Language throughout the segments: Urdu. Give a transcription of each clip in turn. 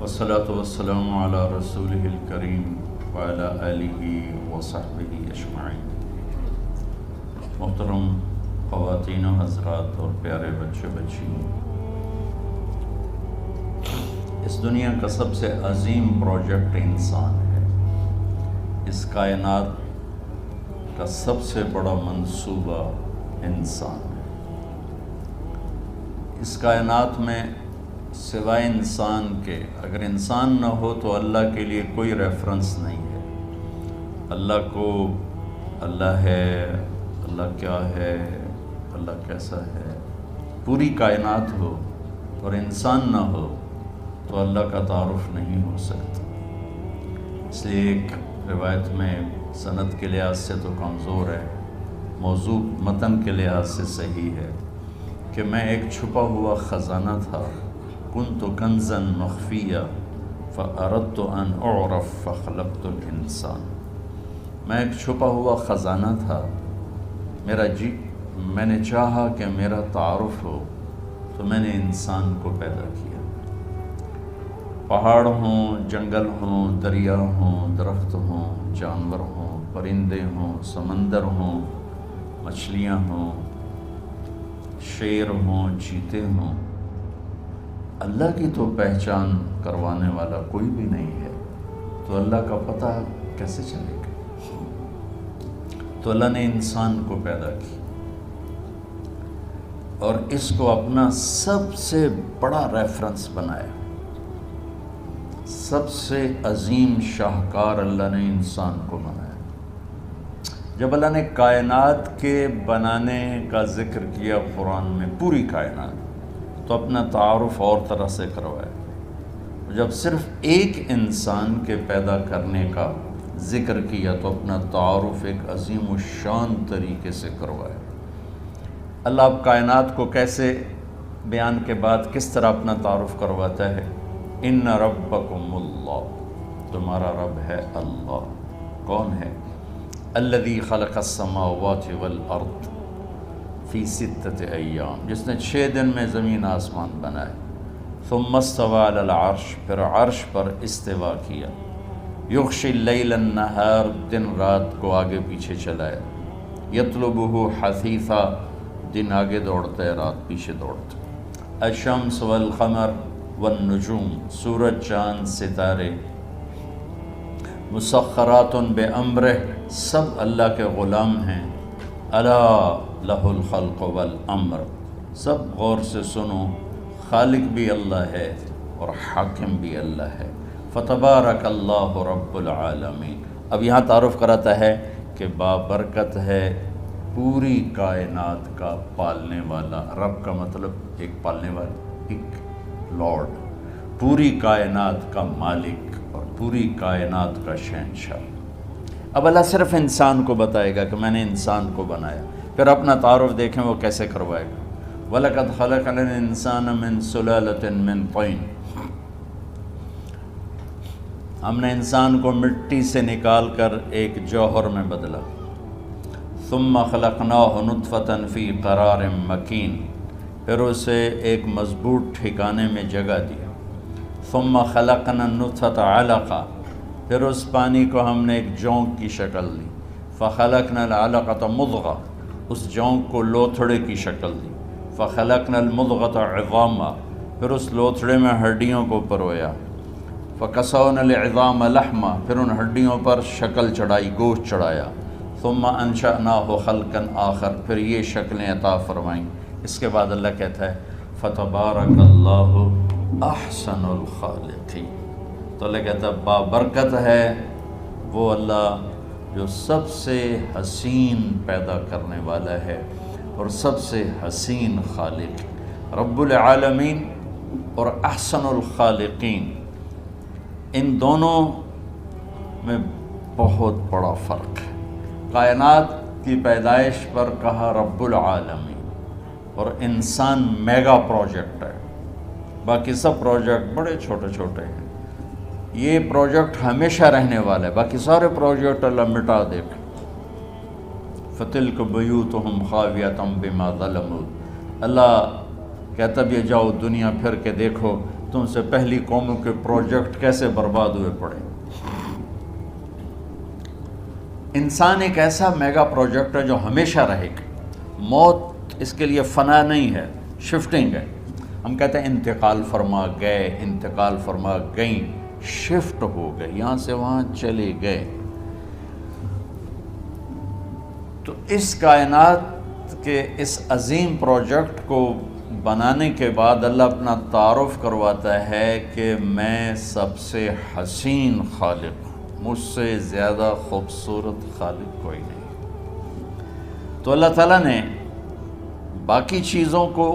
والصلاة والسلام على رسوله الكريم وعلى آلہ وصحبہ اجمعین۔ محترم خواتین و حضرات اور پیارے بچے بچیوں، اس دنیا کا سب سے عظیم پروجیکٹ انسان ہے۔ اس کائنات کا سب سے بڑا منصوبہ انسان ہے۔ اس کائنات میں سوائے انسان کے، اگر انسان نہ ہو تو اللہ کے لیے کوئی ریفرنس نہیں ہے۔ اللہ کو اللہ ہے، اللہ کیا ہے، اللہ کیسا ہے، پوری کائنات ہو اور انسان نہ ہو تو اللہ کا تعارف نہیں ہو سکتا۔ اس لیے ایک روایت میں سند کے لحاظ سے تو کمزور ہے، موضوع متن کے لحاظ سے صحیح ہے کہ میں ایک چھپا ہوا خزانہ تھا، کنت کنزا مخفیا فاردت ان اعرف فخلقت الانسان۔ میں ایک چھپا ہوا خزانہ تھا، میں نے چاہا کہ میرا تعارف ہو تو میں نے انسان کو پیدا کیا۔ پہاڑ ہوں، جنگل ہوں، دریا ہوں، درخت ہوں، جانور ہوں، پرندے ہوں، سمندر ہوں، مچھلیاں ہوں، شیر ہوں، چیتے ہوں، اللہ کی تو پہچان کروانے والا کوئی بھی نہیں ہے، تو اللہ کا پتہ کیسے چلے گا؟ تو اللہ نے انسان کو پیدا کی اور اس کو اپنا سب سے بڑا ریفرنس بنایا۔ سب سے عظیم شاہکار اللہ نے انسان کو بنایا۔ جب اللہ نے کائنات کے بنانے کا ذکر کیا قرآن میں، پوری کائنات، تو اپنا تعارف اور طرح سے کروایا۔ جب صرف ایک انسان کے پیدا کرنے کا ذکر کیا تو اپنا تعارف ایک عظیم الشان طریقے سے کروایا۔ اللہ اب کائنات کو کیسے بیان کے بعد کس طرح اپنا تعارف کرواتا ہے؟ ان ربکم اللہ، تمہارا رب ہے اللہ۔ کون ہے؟ الذی خلق السماوات والارض فی 6 ایام، جس نے 6 دن میں زمین آسمان بنائے۔ ثم استوى علی العرش، پھر عرش پر استوا کیا۔ یغشی اللیل النہار، دن رات کو آگے پیچھے چلایا۔ یطلبہ حثیثا، دن آگے دوڑتا ہے، رات پیچھے دوڑتا ہے۔ الشمس والقمر والنجوم، سورج، چاند، ستارے، مسخرات بامرہ، سب اللہ کے غلام ہیں۔ الا لہ الخلق والامر، سب غور سے سنو، خالق بھی اللہ ہے اور حاکم بھی اللہ ہے۔ فتبارک اللہ رب العالمین۔ اب یہاں تعارف کراتا ہے کہ بابرکت ہے، پوری کائنات کا پالنے والا۔ رب کا مطلب ایک پالنے والا، ایک لارڈ، پوری کائنات کا مالک اور پوری کائنات کا شہنشاہ۔ اب اللہ صرف انسان کو بتائے گا کہ میں نے انسان کو بنایا، پھر اپنا تعارف دیکھیں وہ کیسے کروائے گا۔ وَلَقَدْ خَلَقْنَا الْإِنسَانَ مِنْ سُلَالَةٍ مِنْ طِينٍ، ہم نے انسان کو مٹی سے نکال کر ایک جوہر میں بدلا۔ ثُمَّ خَلَقْنَاهُ نُطْفَةً فِي قَرَارٍ مَكِينٍ، پھر اسے ایک مضبوط ٹھکانے میں جگہ دی۔ ثُمَّ خَلَقْنَا النُّطْفَةَ عَلَقَةً، پھر اس پانی کو ہم نے ایک جونک کی شکل دی۔ فَخَلَقْنَا الْعَلَقَةَ مُضْغَةً، اس جونک کو لوتھڑے کی شکل دی۔ فَخَلَقْنَا الْمُضْغَةَ عِظَامًا، پھر اس لوتھڑے میں ہڈیوں کو پرویا۔ فَكَسَوْنَا الْعِظَامَ لَحْمًا، پھر ان ہڈیوں پر شکل چڑھائی، گوشت چڑھایا۔ ثُمَّ أَنشَأْنَاهُ خَلْقًا آخر، پھر یہ شکلیں عطا فرمائیں۔ اس کے بعد اللہ کہتا ہے فَتَبَارَكَ اللَّهُ أَحْسَنُ الْخَالِقِينَ۔ تو اللہ کہتا ہے بابرکت ہے وہ اللہ جو سب سے حسین پیدا کرنے والا ہے اور سب سے حسین خالق۔ رب العالمین اور احسن الخالقین، ان دونوں میں بہت بڑا فرق ہے۔ کائنات کی پیدائش پر کہا رب العالمین، اور انسان میگا پروجیکٹ ہے، باقی سب پروجیکٹ بڑے چھوٹے چھوٹے ہیں۔ یہ پروجیکٹ ہمیشہ رہنے والا ہے، باقی سارے پروجیکٹ اللہ مٹا دے گا۔ فَتِلْكَ بُيُوتُهُمْ خَاوِيَةً بِمَا ظَلَمُوا، اللہ کہتا بھی جاؤ دنیا پھر کے دیکھو تم سے پہلی قوموں کے پروجیکٹ کیسے برباد ہوئے پڑے۔ انسان ایک ایسا میگا پروجیکٹ ہے جو ہمیشہ رہے گا، موت اس کے لیے فنا نہیں ہے، شفٹنگ ہے۔ ہم کہتے ہیں انتقال فرما گئے، انتقال فرما گئیں، شفٹ ہو گئے، یہاں سے وہاں چلے گئے۔ تو اس کائنات کے اس عظیم پروجیکٹ کو بنانے کے بعد اللہ اپنا تعارف کرواتا ہے کہ میں سب سے حسین خالق ہوں، مجھ سے زیادہ خوبصورت خالق کوئی نہیں۔ تو اللہ تعالیٰ نے باقی چیزوں کو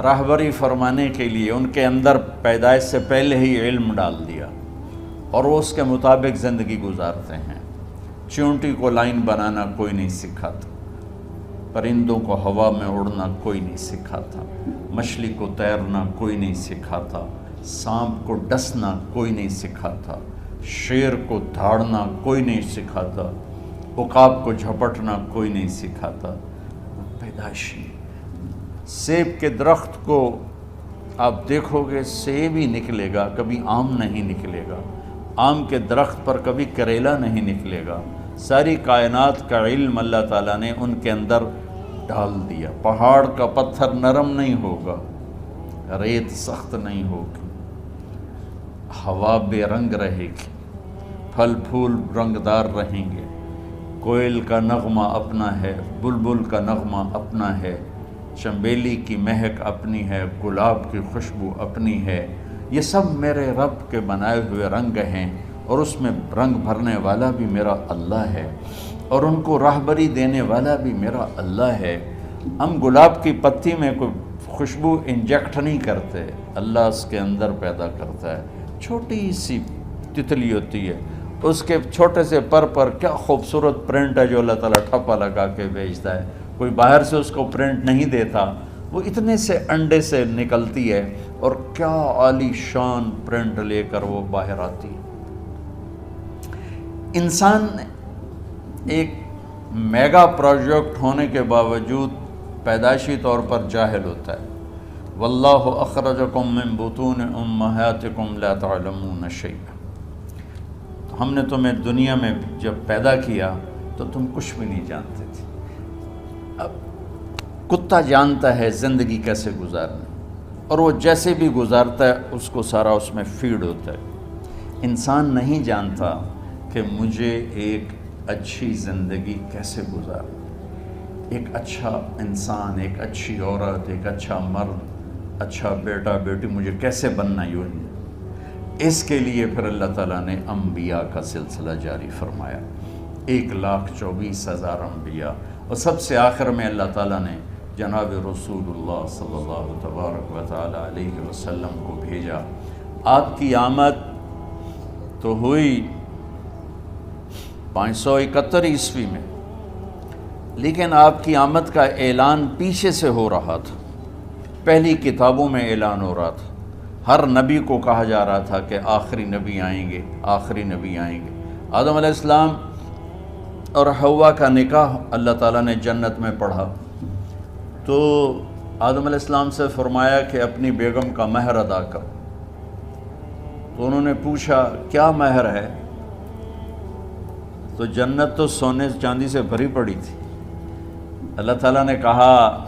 راہبری فرمانے کے لیے ان کے اندر پیدائش سے پہلے ہی علم ڈال دیا، اور وہ اس کے مطابق زندگی گزارتے ہیں۔ چونٹی کو لائن بنانا کوئی نہیں سکھاتا، پرندوں کو ہوا میں اڑنا کوئی نہیں سکھاتا، مچھلی کو تیرنا کوئی نہیں سکھاتا، سانپ کو ڈسنا کوئی نہیں سکھاتا، شیر کو دھاڑنا کوئی نہیں سکھاتا، عقاب کو جھپٹنا کوئی نہیں سکھاتا۔ پیدائشی سیب کے درخت کو آپ دیکھو گے سیب ہی نکلے گا، کبھی آم نہیں نکلے گا، آم کے درخت پر کبھی کریلا نہیں نکلے گا۔ ساری کائنات کا علم اللہ تعالیٰ نے ان کے اندر ڈال دیا۔ پہاڑ کا پتھر نرم نہیں ہوگا، ریت سخت نہیں ہوگی، ہوا بے رنگ رہے گی، پھل پھول رنگدار رہیں گے، کوئل کا نغمہ اپنا ہے، بلبل کا نغمہ اپنا ہے، چنبیلی کی مہک اپنی ہے، گلاب کی خوشبو اپنی ہے۔ یہ سب میرے رب کے بنائے ہوئے رنگ ہیں، اور اس میں رنگ بھرنے والا بھی میرا اللہ ہے، اور ان کو راہبری دینے والا بھی میرا اللہ ہے۔ ہم گلاب کی پتی میں کوئی خوشبو انجیکٹ نہیں کرتے، اللہ اس کے اندر پیدا کرتا ہے۔ چھوٹی سی تتلی ہوتی ہے، اس کے چھوٹے سے پر کیا خوبصورت پرنٹ ہے جو اللہ تعالیٰ ٹھپا لگا کے بھیجتا ہے۔ کوئی باہر سے اس کو پرنٹ نہیں دیتا، وہ اتنے سے انڈے سے نکلتی ہے، اور کیا عالی شان پرنٹ لے کر وہ باہر آتی ہے۔ انسان ایک میگا پروجیکٹ ہونے کے باوجود پیدائشی طور پر جاہل ہوتا ہے۔ واللہ اخرجکم من بطون امہاتکم لا تعلمون شیئا، ہم نے تمہیں دنیا میں جب پیدا کیا تو تم کچھ بھی نہیں جانتے تھے۔ اب کتا جانتا ہے زندگی کیسے گزارنا، اور وہ جیسے بھی گزارتا ہے اس کو سارا اس میں فیڈ ہوتا ہے۔ انسان نہیں جانتا کہ مجھے ایک اچھی زندگی کیسے گزارنا، ایک اچھا انسان، ایک اچھی عورت، ایک اچھا مرد، اچھا بیٹا بیٹی مجھے کیسے بننا یوں ہی۔ اس کے لیے پھر اللہ تعالیٰ نے انبیاء کا سلسلہ جاری فرمایا، 1,24,000 انبیاء، اور سب سے آخر میں اللہ تعالیٰ نے جناب رسول اللہ صلی اللہ تبارک و تعالیٰ علیہ وسلم کو بھیجا۔ آپ کی آمد تو ہوئی 571 عیسوی میں، لیکن آپ کی آمد کا اعلان پیچھے سے ہو رہا تھا، پہلی کتابوں میں اعلان ہو رہا تھا۔ ہر نبی کو کہا جا رہا تھا کہ آخری نبی آئیں گے، آخری نبی آئیں گے۔ آدم علیہ السلام اور حوا کا نکاح اللہ تعالیٰ نے جنت میں پڑھا، تو آدم علیہ السلام سے فرمایا کہ اپنی بیگم کا مہر ادا کرو۔ تو انہوں نے پوچھا کیا مہر ہے؟ تو جنت تو سونے چاندی سے بھری پڑی تھی۔ اللہ تعالیٰ نے کہا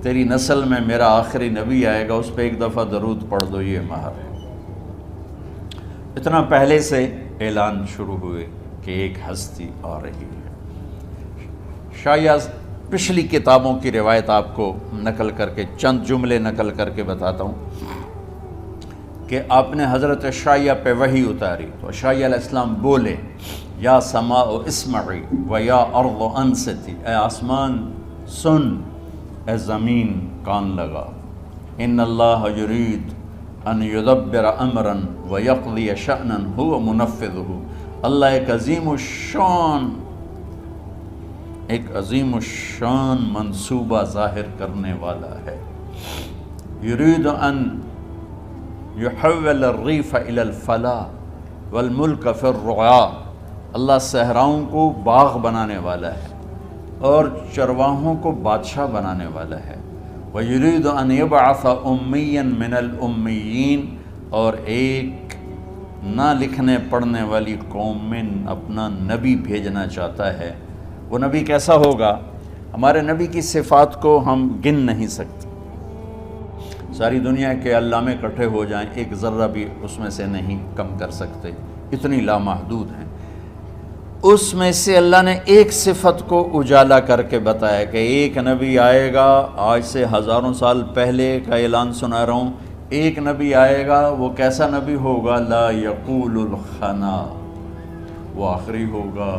تیری نسل میں میرا آخری نبی آئے گا، اس پہ ایک دفعہ درود پڑھ دو، یہ مہر ہے۔ اتنا پہلے سے اعلان شروع ہوئے کہ ایک ہستی آ رہی ہے۔ شاید پچھلی کتابوں کی روایت آپ کو نقل کر کے چند جملے نقل کر کے بتاتا ہوں کہ آپ نے حضرت عشائیہ پہ وحی اتاری، تو عشائیہ علیہ السلام بولے یا سماء اسمعی و یا ارض انصتی، اے آسمان سن، اے زمین کان لگا، ان اللہ یرید ان یدبر امرا و یقضی شأنا هو منفذہ، اللہ ایک عظیم الشان منصوبہ ظاہر کرنے والا ہے۔ یرید ان یحول الریف الی الفلاح والملک فی الرعاء، اللہ صحراؤں کو باغ بنانے والا ہے اور چرواہوں کو بادشاہ بنانے والا ہے۔ وَيُرِيدُ أَنْ يَبْعَثَ أُمِّيًّا مِّنَ الْأُمِّيِّينَ، اور ایک نہ لکھنے پڑھنے والی قوم میں اپنا نبی بھیجنا چاہتا ہے۔ وہ نبی کیسا ہوگا؟ ہمارے نبی کی صفات کو ہم گن نہیں سکتے، ساری دنیا کے علامے اکٹھے ہو جائیں ایک ذرہ بھی اس میں سے نہیں کم کر سکتے، اتنی لامحدود ہیں۔ اس میں سے اللہ نے ایک صفت کو اجالا کر کے بتایا کہ ایک نبی آئے گا، آج سے ہزاروں سال پہلے کا اعلان سنا رہا ہوں، ایک نبی آئے گا، وہ کیسا نبی ہوگا؟ لا یقول الخنا، وہ آخری ہوگا،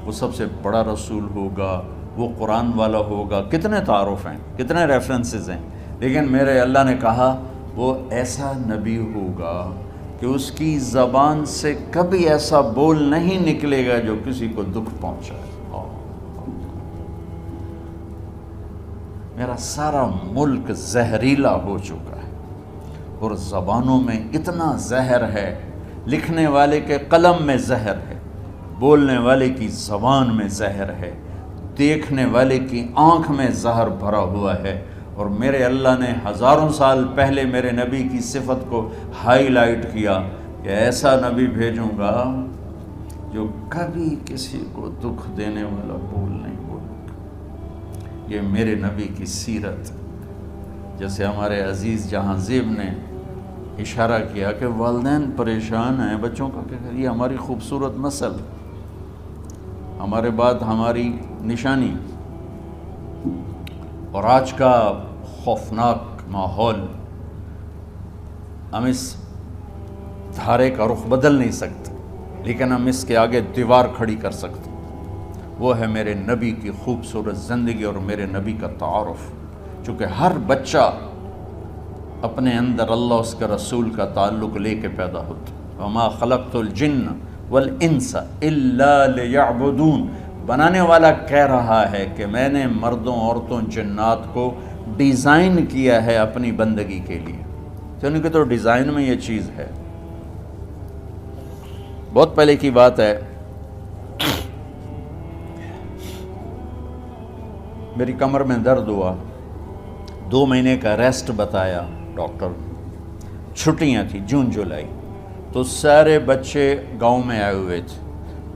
وہ سب سے بڑا رسول ہوگا، وہ قرآن والا ہوگا۔ کتنے تعارف ہیں، کتنے ریفرنسز ہیں، لیکن میرے اللہ نے کہا وہ ایسا نبی ہوگا کہ اس کی زبان سے کبھی ایسا بول نہیں نکلے گا جو کسی کو دکھ پہنچائے۔ میرا سارا ملک زہریلا ہو چکا ہے، اور زبانوں میں اتنا زہر ہے، لکھنے والے کے قلم میں زہر ہے، بولنے والے کی زبان میں زہر ہے، دیکھنے والے کی آنکھ میں زہر بھرا ہوا ہے۔ اور میرے اللہ نے ہزاروں سال پہلے میرے نبی کی صفت کو ہائی لائٹ کیا کہ ایسا نبی بھیجوں گا جو کبھی کسی کو دکھ دینے والا بول نہیں بولے گا۔ یہ میرے نبی کی سیرت، جیسے ہمارے عزیز جہاں زیب نے اشارہ کیا کہ والدین پریشان ہیں بچوں کا کیا کریں، یہ ہماری خوبصورت نسل، ہمارے بعد ہماری نشانی، اور آج کا خوفناک ماحول، ہم اس دھارے کا رخ بدل نہیں سکتے، لیکن ہم اس کے آگے دیوار کھڑی کر سکتے، وہ ہے میرے نبی کی خوبصورت زندگی اور میرے نبی کا تعارف۔ چونکہ ہر بچہ اپنے اندر اللہ اس کے رسول کا تعلق لے کے پیدا ہوتا۔ وما خلقت الجن والانس الا لیعبدون، بنانے والا کہہ رہا ہے کہ میں نے مردوں عورتوں جنات کو ڈیزائن کیا ہے اپنی بندگی کے لیے، تو ان کے تو ڈیزائن میں یہ چیز ہے۔ بہت پہلے کی بات ہے، میری کمر میں درد ہوا، 2 مہینے کا ریسٹ بتایا ڈاکٹر، چھٹیاں تھیں جون جولائی، تو سارے بچے گاؤں میں آئے ہوئے تھے،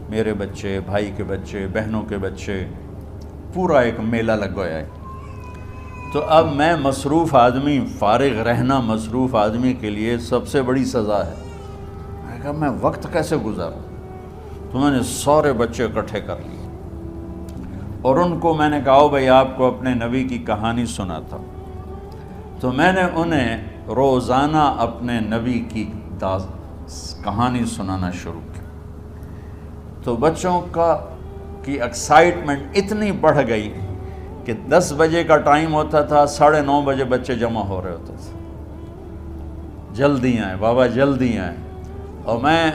میرے بچے، بھائی کے بچے، بہنوں کے بچے، پورا ایک میلہ لگوایا ہے۔ تو اب میں مصروف آدمی، فارغ رہنا مصروف آدمی کے لیے سب سے بڑی سزا ہے۔ میں کہا میں وقت کیسے گزاروں؟ تو میں نے سارے بچے اکٹھے کر لیے اور ان کو میں نے کہا بھائی آپ کو اپنے نبی کی کہانی سنا تھا، تو میں نے انہیں روزانہ اپنے نبی کی کہانی سنانا شروع کی۔ تو بچوں کی ایکسائٹمنٹ اتنی بڑھ گئی کہ 10 بجے کا ٹائم ہوتا تھا، 9:30 بجے بچے جمع ہو رہے ہوتے تھے، جلدی آئیں بابا جلدی آئیں، اور میں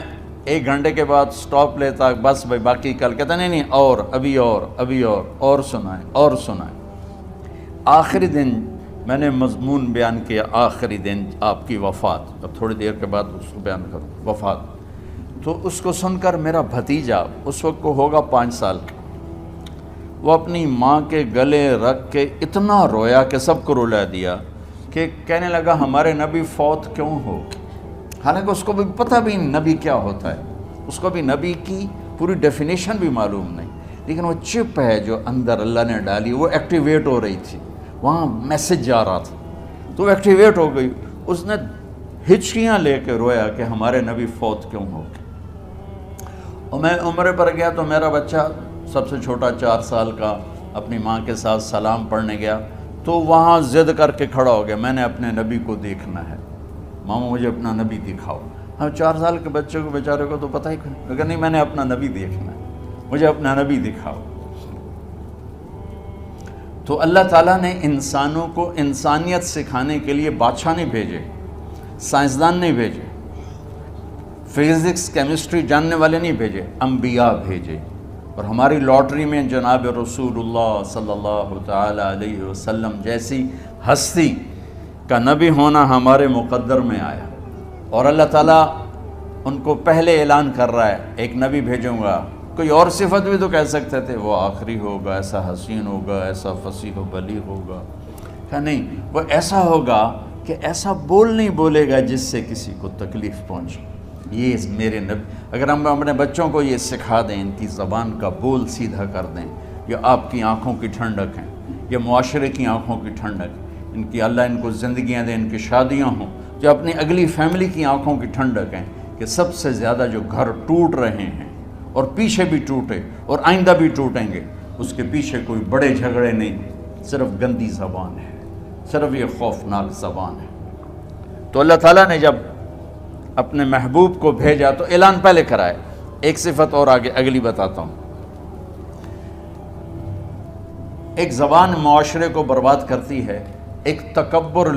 1 گھنٹے کے بعد سٹاپ لیتا، بس بھائی باقی کل، کہتا نہیں اور ابھی اور سنائیں۔ آخری دن میں نے مضمون بیان کیا، آخری دن آپ کی وفات، اب تھوڑی دیر کے بعد اس کو بیان کروں، وفات۔ تو اس کو سن کر میرا بھتیجا اس وقت کو ہوگا 5 سال کا، وہ اپنی ماں کے گلے رکھ کے اتنا رویا کہ سب کو رلا دیا، کہ کہنے لگا ہمارے نبی فوت کیوں ہو؟ حالانکہ اس کو بھی پتہ بھی نبی کیا ہوتا ہے، اس کو بھی نبی کی پوری ڈیفینیشن بھی معلوم نہیں، لیکن وہ چپ ہے جو اندر اللہ نے ڈالی، وہ ایکٹیویٹ ہو رہی تھی، وہاں میسج جا رہا تھا، تو ایکٹیویٹ ہو گئی، اس نے ہچکیاں لے کے رویا کہ ہمارے نبی فوت کیوں ہو گئے۔ اور میں عمرے پر گیا تو میرا بچہ سب سے چھوٹا 4 سال کا اپنی ماں کے ساتھ سلام پڑھنے گیا، تو وہاں ضد کر کے کھڑا ہو گیا، میں نے اپنے نبی کو دیکھنا ہے، ماما مجھے اپنا نبی دکھاؤ۔ ہاں 4 سال کے بچے کو بیچارے کو تو پتہ ہی لیکن نہیں، میں نے اپنا نبی دیکھنا ہے، مجھے اپنا نبی دکھاؤ۔ تو اللہ تعالیٰ نے انسانوں کو انسانیت سکھانے کے لیے بادشاہ نہیں بھیجے، سائنسدان نہیں بھیجے، فزکس کیمسٹری جاننے والے نہیں بھیجے، انبیاء بھیجے۔ اور ہماری لاٹری میں جناب رسول اللہ صلی اللہ تعالیٰ علیہ وسلم جیسی ہستی کا نبی ہونا ہمارے مقدر میں آیا، اور اللہ تعالیٰ ان کو پہلے اعلان کر رہا ہے ایک نبی بھیجوں گا۔ کوئی اور صفت بھی تو کہہ سکتے تھے، وہ آخری ہوگا، ایسا حسین ہوگا، ایسا فصیح و بلیغ ہوگا، کہا نہیں، وہ ایسا ہوگا کہ ایسا بول نہیں بولے گا جس سے کسی کو تکلیف پہنچے۔ یہ میرے نبی، اگر ہم اپنے بچوں کو یہ سکھا دیں، ان کی زبان کا بول سیدھا کر دیں، یہ آپ کی آنکھوں کی ٹھنڈک ہیں، یہ معاشرے کی آنکھوں کی ٹھنڈک، ان کی اللہ ان کو زندگیاں دیں، ان کی شادیاں ہوں، جو اپنی اگلی فیملی کی آنکھوں کی ٹھنڈک ہیں، کہ سب سے زیادہ جو گھر ٹوٹ رہے ہیں اور پیچھے بھی ٹوٹے اور آئندہ بھی ٹوٹیں گے، اس کے پیچھے کوئی بڑے جھگڑے نہیں، صرف گندی زبان ہے، صرف یہ خوفناک زبان ہے۔ تو اللہ تعالیٰ نے جب اپنے محبوب کو بھیجا تو اعلان پہلے کرائے۔ ایک صفت اور آگے اگلی بتاتا ہوں۔ ایک زبان معاشرے کو برباد کرتی ہے، ایک تکبر